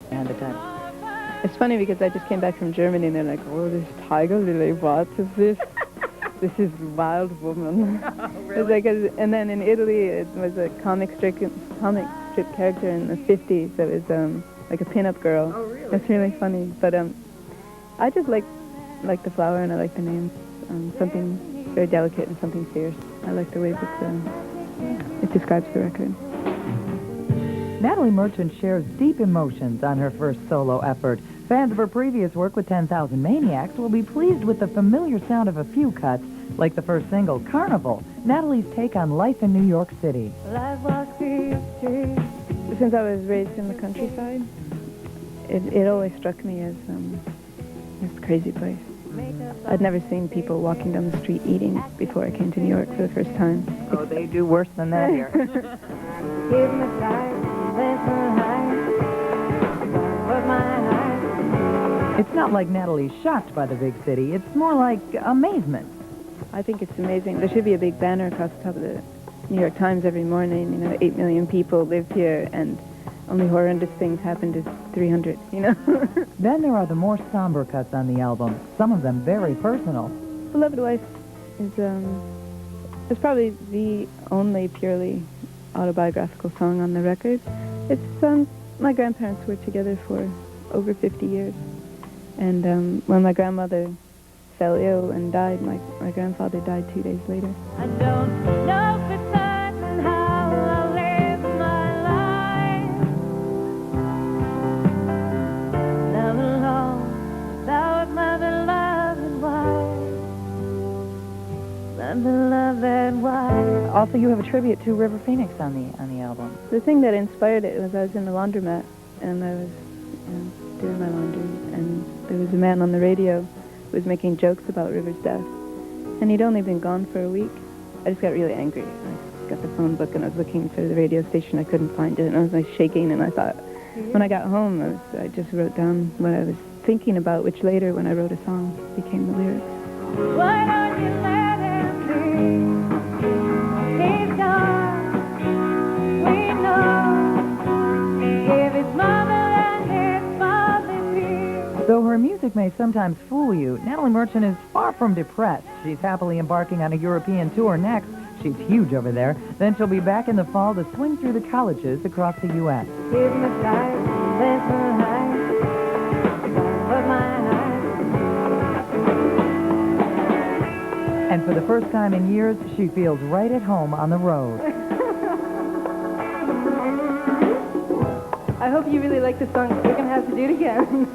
behind the title? It's funny because I just came back from Germany and they're like, oh, this tiger, really, what is this? This is Wild Woman. Oh, really? It's like and then in Italy, it was a comic strip character in the 50s that was like a pin-up girl. Oh, really? It's really funny. But I just like the flower and I like the names. Something very delicate and something fierce. I like the way that it describes the record. Natalie Merchant shares deep emotions on her first solo effort. Fans of her previous work with 10,000 Maniacs will be pleased with the familiar sound of a few cuts, like the first single, Carnival, Natalie's take on life in New York City. Since I was raised in the countryside, it always struck me as this crazy place. I'd never seen people walking down the street eating before I came to New York for the first time. Oh, they do worse than that here. It's not like Natalie's shocked by the big city. It's more like amazement. I think it's amazing. There should be a big banner across the top of the New York Times every morning. 8 million people live here, and only horrendous things happen to 300, Then there are the more somber cuts on the album, some of them very personal. Beloved Wife is probably the only purely autobiographical song on the record. It's my grandparents were together for over 50 years. And when my grandmother fell ill and died, my grandfather died 2 days later. I don't know for certain how I'll live my life. Now alone, without my beloved wife. My beloved wife. Also, you have a tribute to River Phoenix on the album. The thing that inspired it was I was in the laundromat, and I was doing my laundry, and there was a man on the radio who was making jokes about River's death. And he'd only been gone for a week. I just got really angry. I got the phone book and I was looking for the radio station. I couldn't find it, and I was like shaking, and I thought, when I got home, I just wrote down what I was thinking about, which later, when I wrote a song, became the lyrics. Why don't you let him be? He's gone. We know. Give his mother and his father peace. Though her music may sometimes fool you, Natalie Merchant is far from depressed. She's happily embarking on a European tour next. She's huge over there. Then she'll be back in the fall to swing through the colleges across the U.S. Give him a slice, that's my life. But my And for the first time in years, she feels right at home on the road. I hope you really like the song. We're going to have to do it again.